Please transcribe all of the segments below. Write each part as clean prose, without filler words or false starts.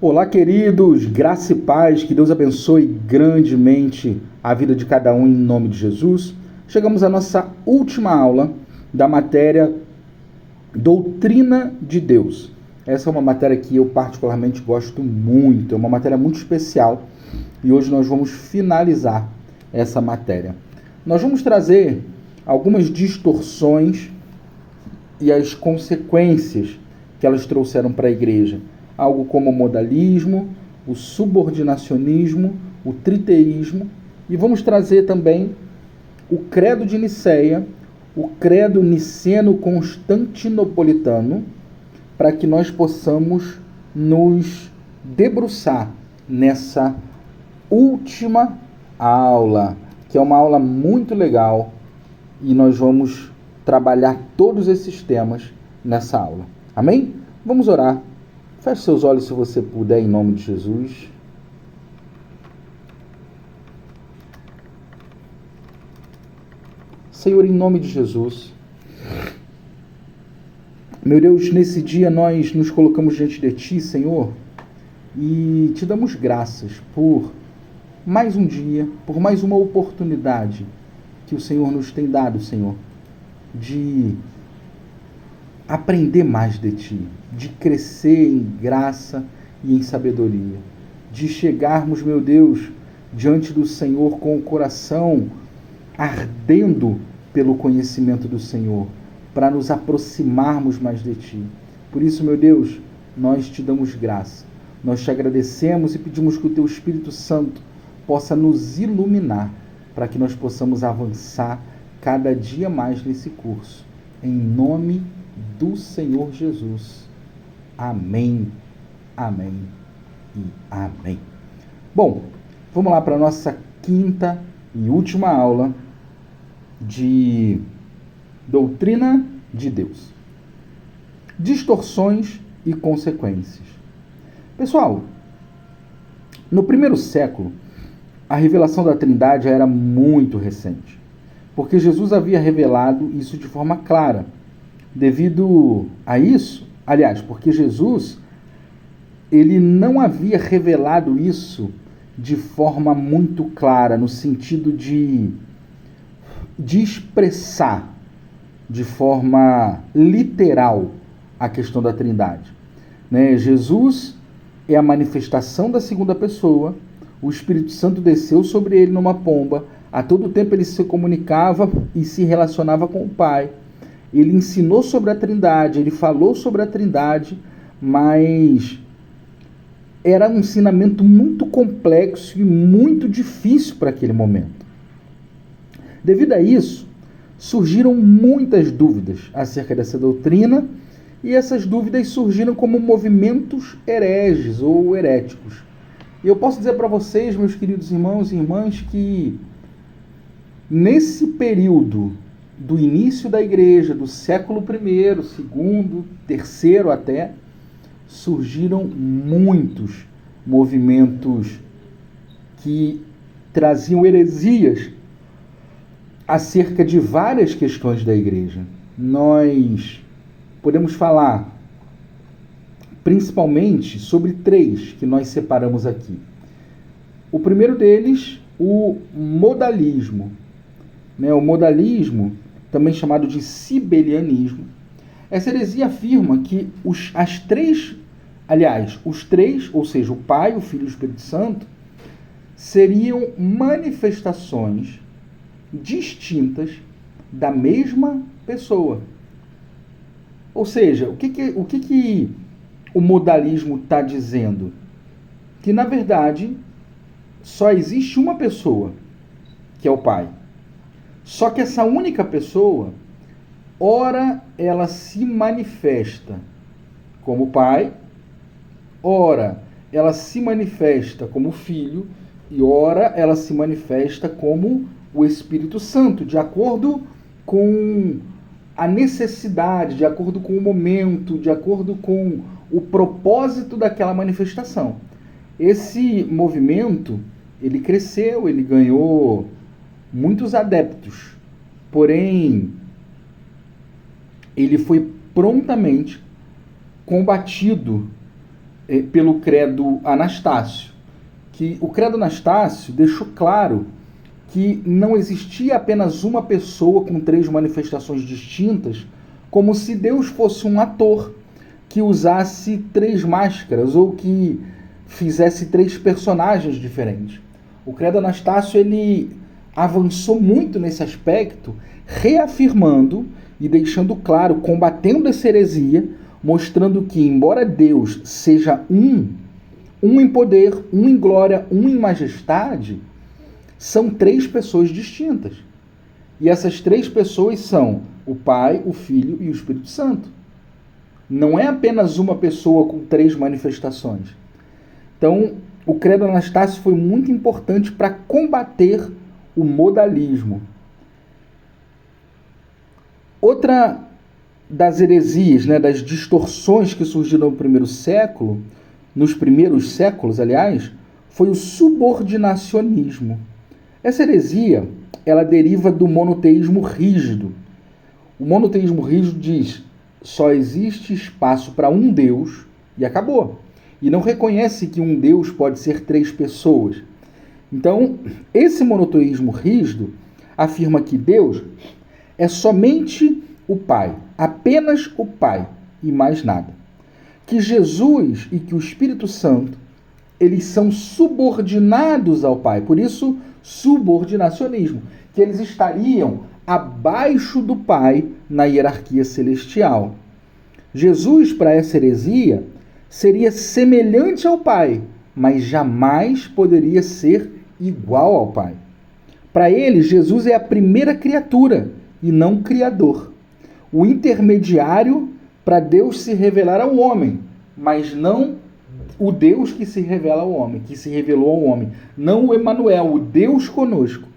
Olá, queridos, graça e paz, que Deus abençoe grandemente a vida de cada um em nome de Jesus. Chegamos à nossa última aula da matéria Doutrina de Deus. Essa é uma matéria que eu particularmente gosto muito, é uma matéria muito especial e hoje nós vamos finalizar essa matéria. Nós vamos trazer algumas distorções e as consequências que elas trouxeram para a igreja. Algo como o modalismo, o subordinacionismo, o triteísmo, e vamos trazer também o credo de Nicéia, o credo niceno-constantinopolitano, para que nós possamos nos debruçar nessa última aula, que é uma aula muito legal, e nós vamos trabalhar todos esses temas nessa aula. Amém? Vamos orar. Feche seus olhos se você puder, em nome de Jesus. Senhor, em nome de Jesus, meu Deus, nesse dia nós nos colocamos diante de Ti, Senhor, e Te damos graças por mais um dia, por mais uma oportunidade que o Senhor nos tem dado, Senhor, de aprender mais de Ti, de crescer em graça e em sabedoria, de chegarmos, meu Deus, diante do Senhor com o coração ardendo pelo conhecimento do Senhor, para nos aproximarmos mais de Ti. Por isso, meu Deus, nós Te damos graça, nós Te agradecemos e pedimos que o Teu Espírito Santo possa nos iluminar, para que nós possamos avançar cada dia mais nesse curso. Em nome do Senhor Jesus. Amém, amém e amém. Bom, vamos lá para a nossa quinta e última aula de Doutrina de Deus. Distorções e consequências. Pessoal, no primeiro século, a revelação da Trindade era muito recente, porque Jesus havia revelado isso de forma clara. Devido a isso, aliás, porque Jesus, ele não havia revelado isso de forma muito clara, no sentido de expressar de forma literal a questão da Trindade. Jesus é a manifestação da segunda pessoa, o Espírito Santo desceu sobre ele numa pomba, a todo tempo ele se comunicava e se relacionava com o Pai. Ele ensinou sobre a Trindade, ele falou sobre a Trindade, mas era um ensinamento muito complexo e muito difícil para aquele momento. Devido a isso, surgiram muitas dúvidas acerca dessa doutrina, e essas dúvidas surgiram como movimentos hereges ou heréticos. E eu posso dizer para vocês, meus queridos irmãos e irmãs, que nesse período do início da igreja, do século I, segundo, terceiro até, surgiram muitos movimentos que traziam heresias acerca de várias questões da igreja. Nós podemos falar principalmente sobre três que nós separamos aqui. O primeiro deles, o modalismo. O modalismo, também chamado de sibelianismo. Essa heresia afirma que os três, ou seja, o Pai, o Filho e o Espírito Santo, seriam manifestações distintas da mesma pessoa. Ou seja, o que o modalismo está dizendo? Que, na verdade, só existe uma pessoa, que é o Pai. Só que essa única pessoa, ora ela se manifesta como Pai, ora ela se manifesta como Filho, e ora ela se manifesta como o Espírito Santo, de acordo com a necessidade, de acordo com o momento, de acordo com o propósito daquela manifestação. Esse movimento, ele cresceu, ele ganhou muitos adeptos, porém, ele foi prontamente combatido pelo credo Anastácio, que o credo Anastácio deixou claro que não existia apenas uma pessoa com 3 manifestações distintas, como se Deus fosse um ator que usasse 3 máscaras ou que fizesse 3 personagens diferentes. O credo Anastácio ele avançou muito nesse aspecto, reafirmando e deixando claro, combatendo essa heresia, mostrando que, embora Deus seja um em poder, um em glória, um em majestade, são 3 pessoas distintas. E essas 3 pessoas são o Pai, o Filho e o Espírito Santo. Não é apenas uma pessoa com 3 manifestações. Então, o credo Anastácio foi muito importante para combater o modalismo. Outra das heresias, das distorções que surgiram no primeiro século, nos primeiros séculos, aliás, foi o subordinacionismo. Essa heresia, ela deriva do monoteísmo rígido. O monoteísmo rígido diz: só existe espaço para um Deus e acabou. E não reconhece que um Deus pode ser 3 pessoas. Então, esse monoteísmo rígido afirma que Deus é somente o Pai, apenas o Pai e mais nada. Que Jesus e que o Espírito Santo, eles são subordinados ao Pai, por isso subordinacionismo, que eles estariam abaixo do Pai na hierarquia celestial. Jesus, para essa heresia, seria semelhante ao Pai, mas jamais poderia ser igual ao Pai. Para ele, Jesus é a primeira criatura e não criador. O intermediário para Deus se revelar ao homem, mas não o Deus que se revela ao homem, que se revelou ao homem. Não o Emanuel, o Deus conosco.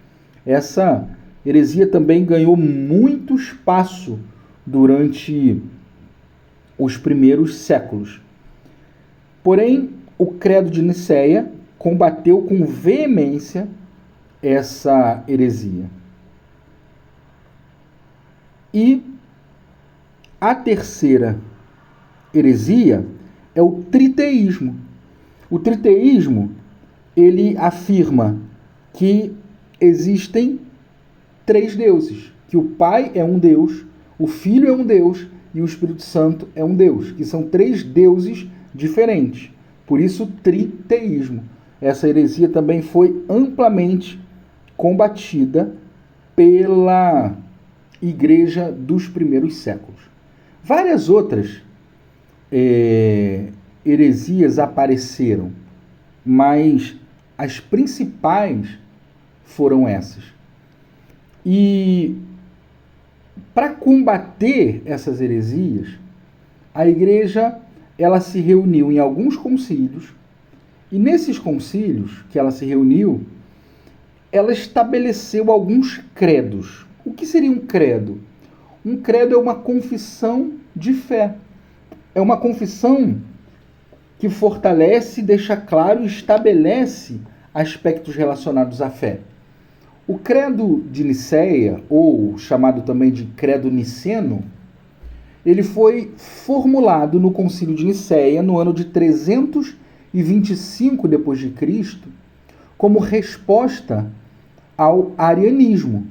Essa heresia também ganhou muito espaço durante os primeiros séculos. Porém, o credo de Nicéia combateu com veemência essa heresia. E a terceira heresia é o triteísmo. O triteísmo, ele afirma que existem 3 deuses, que o Pai é um Deus, o Filho é um Deus e o Espírito Santo é um Deus, que são 3 deuses diferentes. Por isso, triteísmo. Essa heresia também foi amplamente combatida pela igreja dos primeiros séculos. Várias outras heresias apareceram, mas as principais foram essas. E para combater essas heresias, a igreja ela se reuniu em alguns concílios, e nesses concílios que ela se reuniu, ela estabeleceu alguns credos. O que seria um credo? Um credo é uma confissão de fé. É uma confissão que fortalece, deixa claro e estabelece aspectos relacionados à fé. O credo de Nicéia, ou chamado também de credo niceno, ele foi formulado no Concílio de Nicéia no ano de 325 d.C., como resposta ao arianismo,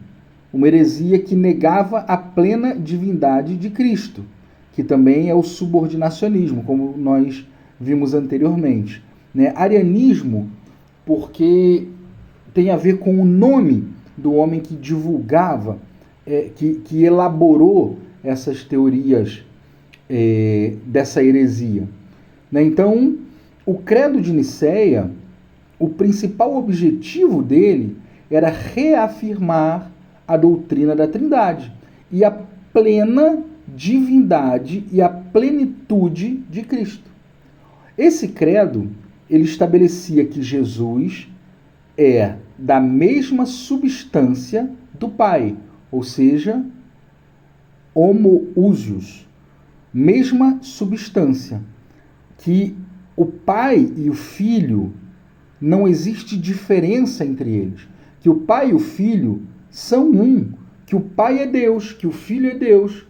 uma heresia que negava a plena divindade de Cristo, que também é o subordinacionismo, como nós vimos anteriormente. Arianismo, porque tem a ver com o nome do homem que divulgava, que elaborou essas teorias dessa heresia. Então, o credo de Nicéia, o principal objetivo dele era reafirmar a doutrina da Trindade e a plena divindade e a plenitude de Cristo. Esse credo, ele estabelecia que Jesus é da mesma substância do Pai, ou seja, homoousios, mesma substância, que o Pai e o Filho, não existe diferença entre eles, que o Pai e o Filho são um, que o Pai é Deus, que o Filho é Deus,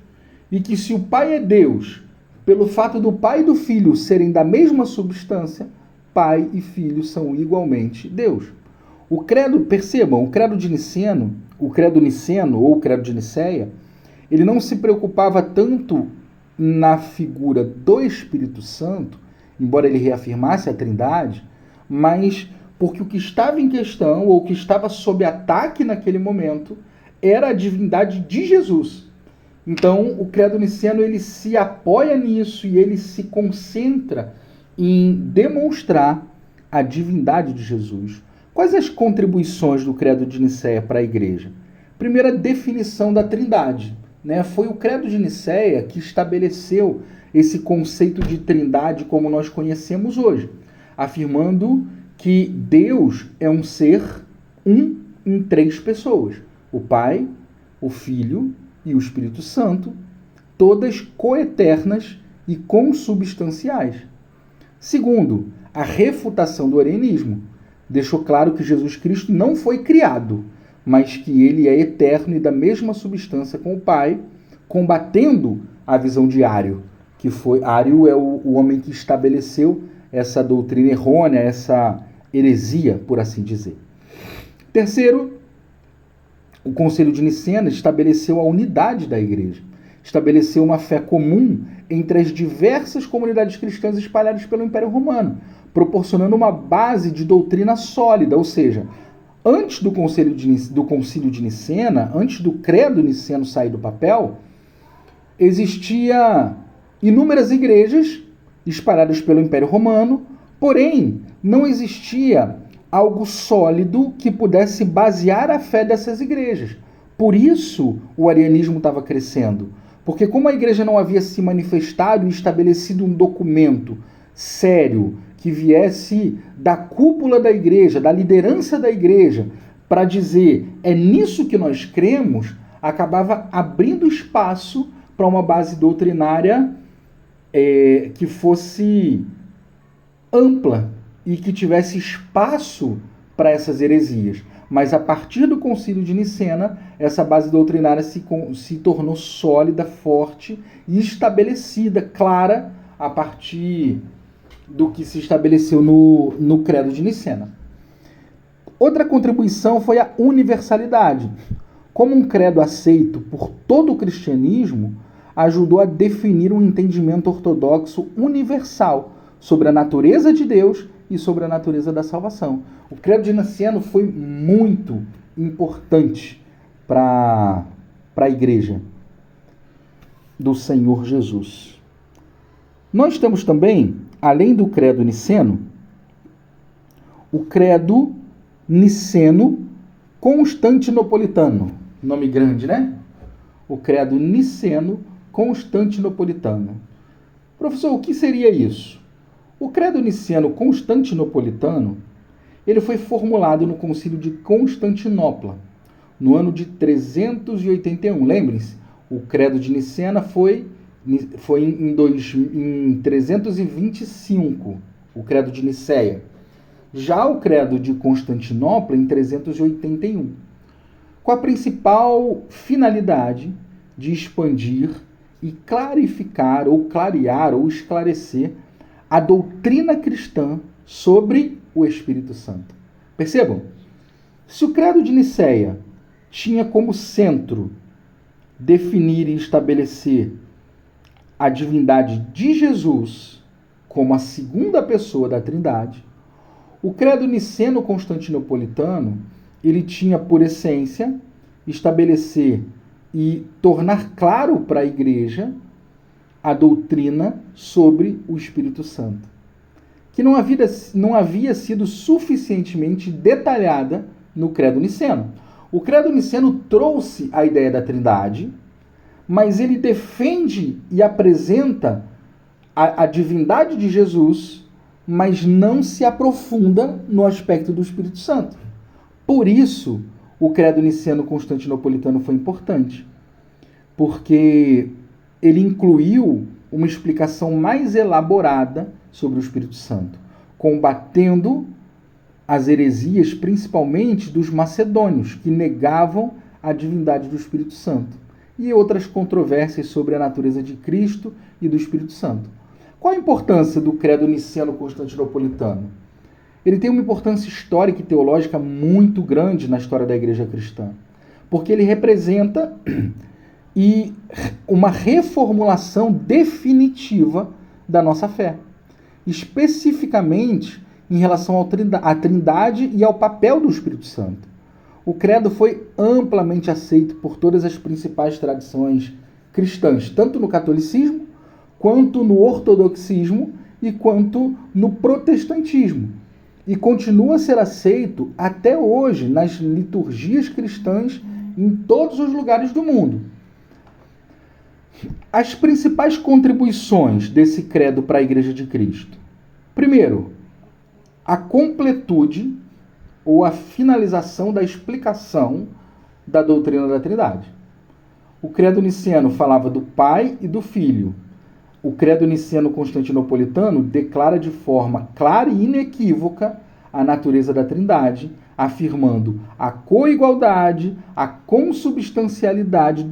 e que se o Pai é Deus, pelo fato do Pai e do Filho serem da mesma substância, Pai e Filho são igualmente Deus. O credo, percebam, o credo niceno ou o credo de Nicéia, ele não se preocupava tanto na figura do Espírito Santo, embora ele reafirmasse a Trindade, mas porque o que estava em questão, ou o que estava sob ataque naquele momento, era a divindade de Jesus. Então, o credo niceno ele se apoia nisso e ele se concentra em demonstrar a divindade de Jesus. Quais as contribuições do credo de Nicéia para a igreja? Primeira, definição da Trindade. Foi o credo de Nicéia que estabeleceu esse conceito de Trindade como nós conhecemos hoje, afirmando que Deus é um ser em 3 pessoas: o Pai, o Filho e o Espírito Santo, todas coeternas e consubstanciais. Segundo, a refutação do arianismo deixou claro que Jesus Cristo não foi criado, mas que ele é eterno e da mesma substância com o Pai, combatendo a visão de Ário, que foi Ário é o homem que estabeleceu essa doutrina errônea, essa heresia, por assim dizer. Terceiro, o Concílio de Nicena estabeleceu a unidade da igreja, estabeleceu uma fé comum entre as diversas comunidades cristãs espalhadas pelo Império Romano, proporcionando uma base de doutrina sólida, ou seja, antes do Concílio de Nicena, antes do credo niceno sair do papel, existia inúmeras igrejas espalhadas pelo Império Romano, porém não existia algo sólido que pudesse basear a fé dessas igrejas. Por isso o arianismo estava crescendo, porque como a igreja não havia se manifestado e estabelecido um documento sério que viesse da cúpula da igreja, da liderança da igreja, para dizer é nisso que nós cremos, acabava abrindo espaço para uma base doutrinária que fosse ampla e que tivesse espaço para essas heresias. Mas a partir do Concílio de Nicena, essa base doutrinária se tornou sólida, forte e estabelecida, clara, a partir do que se estabeleceu no Credo de Nicena. Outra contribuição foi a universalidade. Como um credo aceito por todo o cristianismo, ajudou a definir um entendimento ortodoxo universal sobre a natureza de Deus e sobre a natureza da salvação. O credo de Niceno foi muito importante para a igreja do Senhor Jesus. Nós temos também, além do credo niceno, o credo niceno-constantinopolitano. Nome grande, né? O credo niceno-constantinopolitano. Professor, o que seria isso? O credo niceno-constantinopolitano, ele foi formulado no Concílio de Constantinopla, no ano de 381. Lembrem-se, o credo de Nicena foi em 325, o credo de Nicéia. Já o credo de Constantinopla, em 381, com a principal finalidade de expandir e clarificar, ou clarear, ou esclarecer a doutrina cristã sobre o Espírito Santo. Percebam? Se o credo de Nicéia tinha como centro definir e estabelecer a divindade de Jesus como a segunda pessoa da Trindade, o credo niceno-constantinopolitano, ele tinha por essência estabelecer e tornar claro para a igreja a doutrina sobre o Espírito Santo, que não havia sido suficientemente detalhada no credo niceno. O credo niceno trouxe a ideia da Trindade, mas ele defende e apresenta a divindade de Jesus, mas não se aprofunda no aspecto do Espírito Santo. Por isso, o credo niceno-constantinopolitano foi importante, porque ele incluiu uma explicação mais elaborada sobre o Espírito Santo, combatendo as heresias, principalmente dos macedônios, que negavam a divindade do Espírito Santo. e outras controvérsias sobre a natureza de Cristo e do Espírito Santo. Qual a importância do credo niceno-constantinopolitano? Ele tem uma importância histórica e teológica muito grande na história da Igreja cristã, porque ele representa uma reformulação definitiva da nossa fé, especificamente em relação à Trindade e ao papel do Espírito Santo. O credo foi amplamente aceito por todas as principais tradições cristãs, tanto no catolicismo, quanto no ortodoxismo e quanto no protestantismo. E continua a ser aceito até hoje nas liturgias cristãs em todos os lugares do mundo. As principais contribuições desse credo para a Igreja de Cristo. Primeiro, a completude ou a finalização da explicação da doutrina da Trindade. O credo niceno falava do Pai e do Filho. O credo niceno-constantinopolitano declara de forma clara e inequívoca a natureza da Trindade, afirmando a coigualdade, a consubstancialidade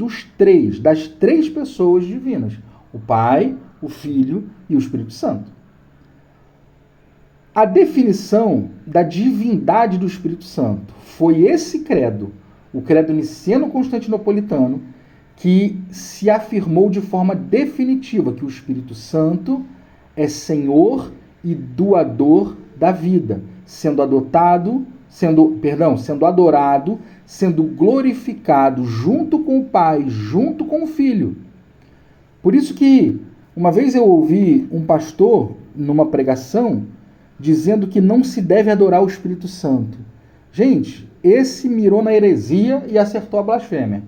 das três pessoas divinas, o Pai, o Filho e o Espírito Santo. A definição da divindade do Espírito Santo foi esse credo, o credo niceno-constantinopolitano, que se afirmou de forma definitiva que o Espírito Santo é Senhor e doador da vida, sendo adorado, sendo glorificado junto com o Pai, junto com o Filho. Por isso que uma vez eu ouvi um pastor numa pregação dizendo que não se deve adorar o Espírito Santo. Gente, esse mirou na heresia e acertou a blasfêmia.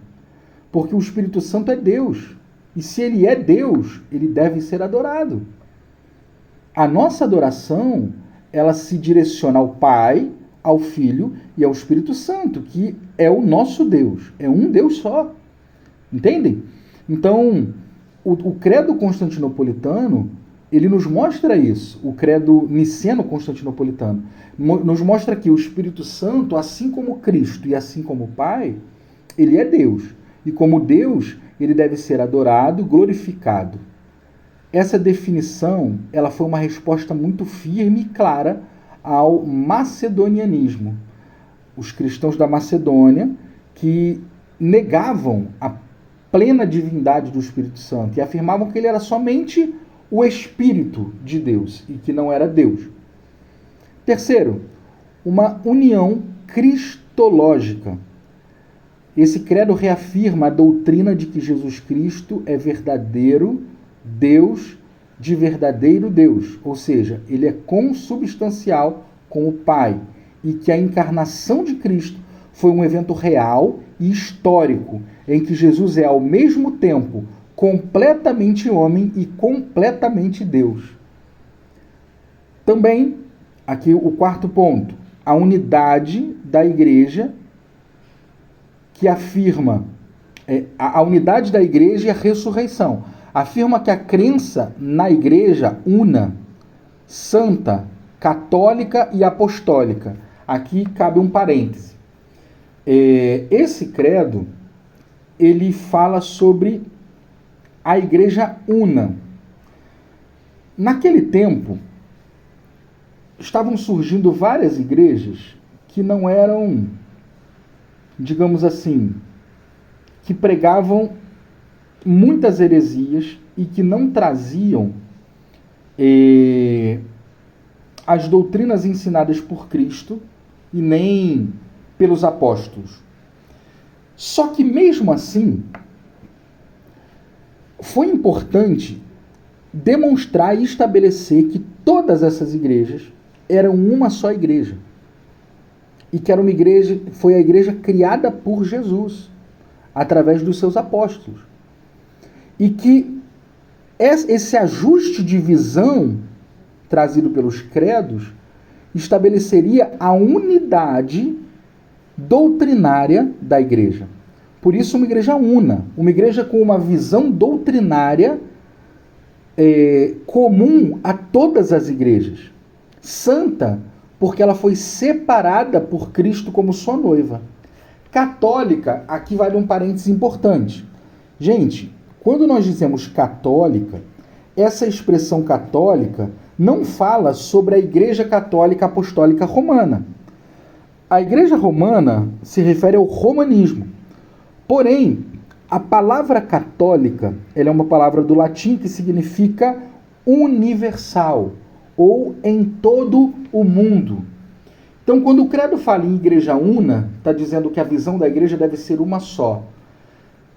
Porque o Espírito Santo é Deus. E se ele é Deus, ele deve ser adorado. A nossa adoração, ela se direciona ao Pai, ao Filho e ao Espírito Santo, que é o nosso Deus. É um Deus só. Entendem? Então, o credo constantinopolitano, ele nos mostra isso. O credo niceno-constantinopolitano nos mostra que o Espírito Santo, assim como Cristo e assim como o Pai, ele é Deus. E como Deus, ele deve ser adorado, glorificado. Essa definição, ela foi uma resposta muito firme e clara ao macedonianismo. Os cristãos da Macedônia que negavam a plena divindade do Espírito Santo e afirmavam que ele era somente o Espírito de Deus e que não era Deus. Terceiro, uma união cristológica. Esse credo reafirma a doutrina de que Jesus Cristo é verdadeiro Deus de verdadeiro Deus, ou seja, ele é consubstancial com o Pai, e que a encarnação de Cristo foi um evento real e histórico, em que Jesus é ao mesmo tempo completamente homem e completamente Deus. Também, aqui o quarto ponto, a unidade da Igreja, que afirma a unidade da Igreja e a ressurreição. Afirma que a crença na Igreja una, santa, católica e apostólica. Aqui cabe um parêntese. Esse credo, ele fala sobre a Igreja una. Naquele tempo, estavam surgindo várias igrejas que não eram, digamos assim, que pregavam muitas heresias e que não traziam as doutrinas ensinadas por Cristo e nem pelos apóstolos. Só que mesmo assim, foi importante demonstrar e estabelecer que todas essas igrejas eram uma só igreja. E que era uma igreja, foi a igreja criada por Jesus, através dos seus apóstolos. E que esse ajuste de visão trazido pelos credos estabeleceria a unidade doutrinária da igreja. Por isso, uma igreja una, uma igreja com uma visão doutrinária comum a todas as igrejas. Santa, porque ela foi separada por Cristo como sua noiva. Católica, aqui vale um parênteses importante, Gente, quando nós dizemos católica, essa expressão católica não fala sobre a Igreja Católica Apostólica Romana. A Igreja Romana se refere ao romanismo. Porém, a palavra católica, ela é uma palavra do latim que significa universal, ou em todo o mundo. Então, quando o credo fala em igreja una, está dizendo que a visão da igreja deve ser uma só.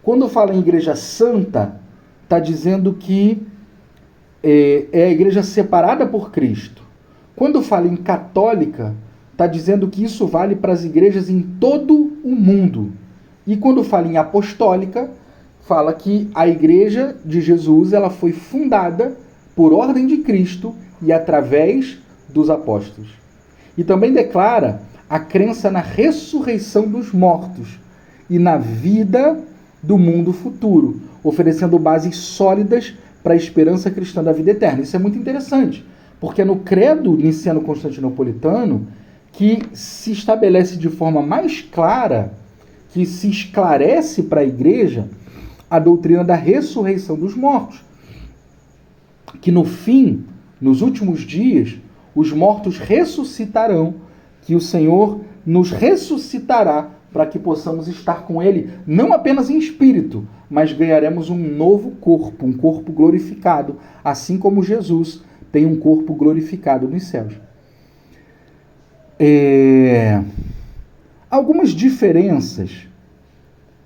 Quando fala em igreja santa, está dizendo que é a igreja separada por Cristo. Quando fala em católica, está dizendo que isso vale para as igrejas em todo o mundo. E quando fala em apostólica, fala que a igreja de Jesus ela foi fundada por ordem de Cristo e através dos apóstolos. E também declara a crença na ressurreição dos mortos e na vida do mundo futuro, oferecendo bases sólidas para a esperança cristã da vida eterna. Isso é muito interessante, porque é no credo niceno-constantinopolitano que se estabelece de forma mais clara, que se esclarece para a igreja a doutrina da ressurreição dos mortos. Que no fim, nos últimos dias, os mortos ressuscitarão, que o Senhor nos ressuscitará para que possamos estar com Ele, não apenas em espírito, mas ganharemos um novo corpo, um corpo glorificado, assim como Jesus tem um corpo glorificado nos céus. Algumas diferenças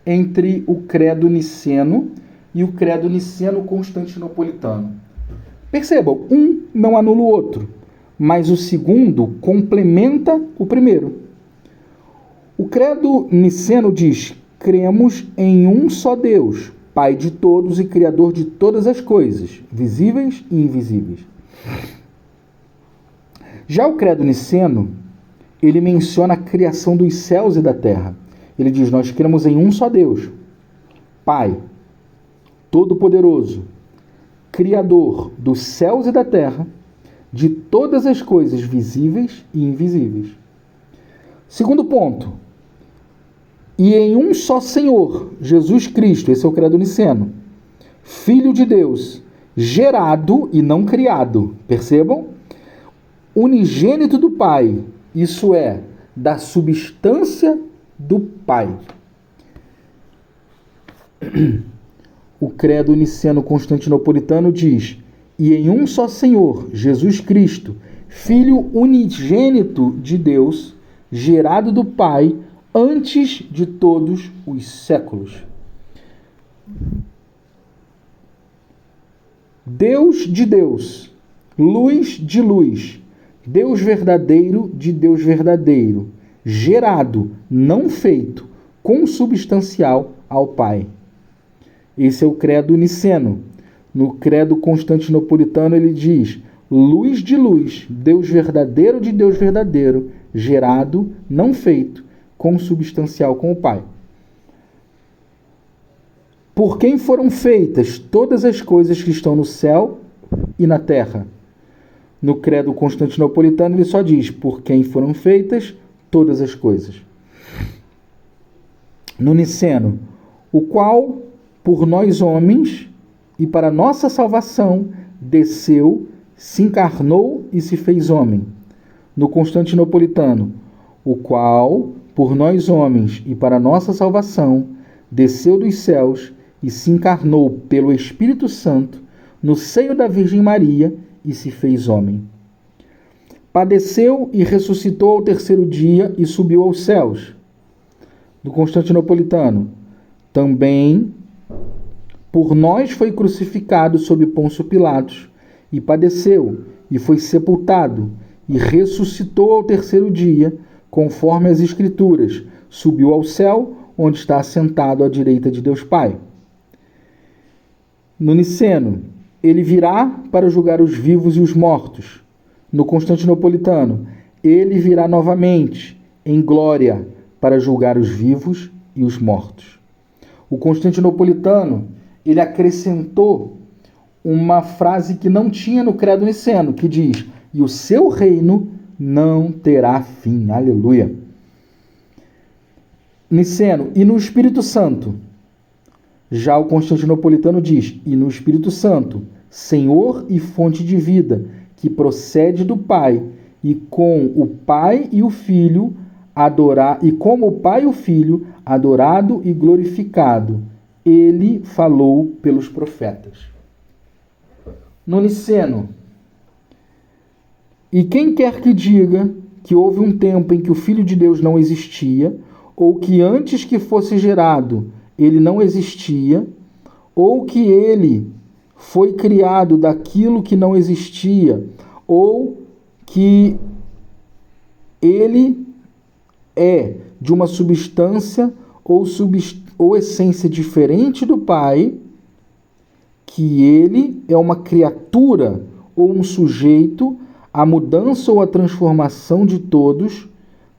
entre o credo niceno e o credo niceno-constantinopolitano. Percebam, um não anula o outro, mas o segundo complementa o primeiro. O credo niceno diz: cremos em um só Deus, Pai de todos e Criador de todas as coisas, visíveis e invisíveis. Já o credo niceno, ele menciona a criação dos céus e da terra. Ele diz: nós cremos em um só Deus, Pai, Todo-Poderoso, Criador dos céus e da terra, de todas as coisas visíveis e invisíveis. Segundo ponto, e em um só Senhor, Jesus Cristo, esse é o credo niceno, Filho de Deus, gerado e não criado, percebam? Unigênito do Pai, isso é, da substância do Pai. O credo niceno-constantinopolitano diz: e em um só Senhor, Jesus Cristo, Filho unigênito de Deus, gerado do Pai, antes de todos os séculos. Deus de Deus, luz de luz, Deus verdadeiro de Deus verdadeiro, gerado, não feito, consubstancial ao Pai. Esse é o credo niceno. No credo constantinopolitano ele diz: luz de luz, Deus verdadeiro de Deus verdadeiro, gerado, não feito, consubstancial com o Pai. Por quem foram feitas todas as coisas que estão no céu e na terra? No credo constantinopolitano ele só diz: por quem foram feitas todas as coisas. No niceno: o qual, por nós homens, e para nossa salvação, desceu, se encarnou e se fez homem. No constantinopolitano: o qual, por nós homens, e para nossa salvação, desceu dos céus e se encarnou pelo Espírito Santo no seio da Virgem Maria e se fez homem. Padeceu e ressuscitou ao terceiro dia e subiu aos céus. Do constantinopolitano: também por nós foi crucificado sob Pôncio Pilatos, e padeceu, e foi sepultado, e ressuscitou ao terceiro dia, conforme as Escrituras, subiu ao céu, onde está assentado à direita de Deus Pai. No niceno: ele virá para julgar os vivos e os mortos. No constantinopolitano: ele virá novamente, em glória, para julgar os vivos e os mortos. O constantinopolitano, ele acrescentou uma frase que não tinha no credo niceno, que diz: e o seu reino não terá fim. Aleluia. Niceno: e no Espírito Santo? Já o constantinopolitano diz: e no Espírito Santo, Senhor e fonte de vida, que procede do Pai, e com o Pai e o Filho e como o Pai e o Filho, adorado e glorificado, ele falou pelos profetas. No Niceno, e quem quer que diga que houve um tempo em que o Filho de Deus não existia, ou que antes que fosse gerado ele não existia, ou que ele foi criado daquilo que não existia, ou que ele é de uma substância ou essência diferente do Pai, que ele é uma criatura ou um sujeito, a mudança ou a transformação de todos,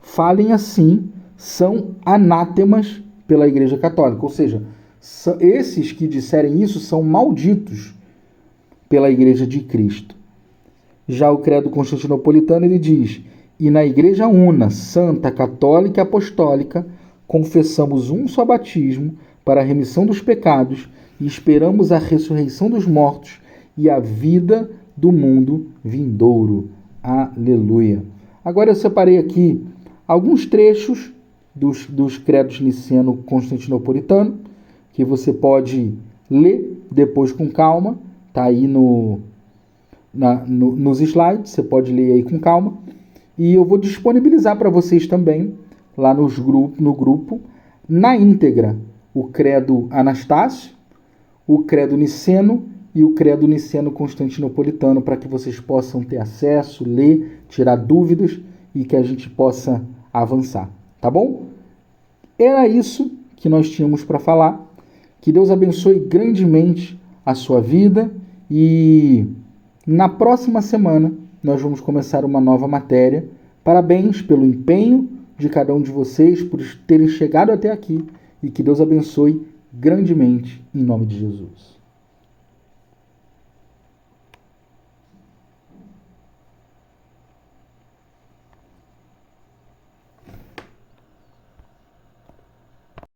falem assim, são anátemas pela Igreja Católica. Ou seja, esses que disserem isso são malditos pela Igreja de Cristo. Já o credo constantinopolitano, ele diz: e na Igreja Una, Santa, Católica e Apostólica, confessamos um só batismo para a remissão dos pecados e esperamos a ressurreição dos mortos e a vida do mundo vindouro. Aleluia. Agora eu separei aqui alguns trechos dos credos niceno-constantinopolitano, que você pode ler depois com calma, está aí nos slides, você pode ler aí com calma. E eu vou disponibilizar para vocês também, lá no grupo, na íntegra, o credo Anastácio, o credo niceno e o credo niceno-constantinopolitano, para que vocês possam ter acesso, ler, tirar dúvidas e que a gente possa avançar. Tá bom? Era isso que nós tínhamos para falar. Que Deus abençoe grandemente a sua vida e na próxima semana nós vamos começar uma nova matéria. Parabéns pelo empenho de cada um de vocês, por terem chegado até aqui, e que Deus abençoe grandemente em nome de Jesus.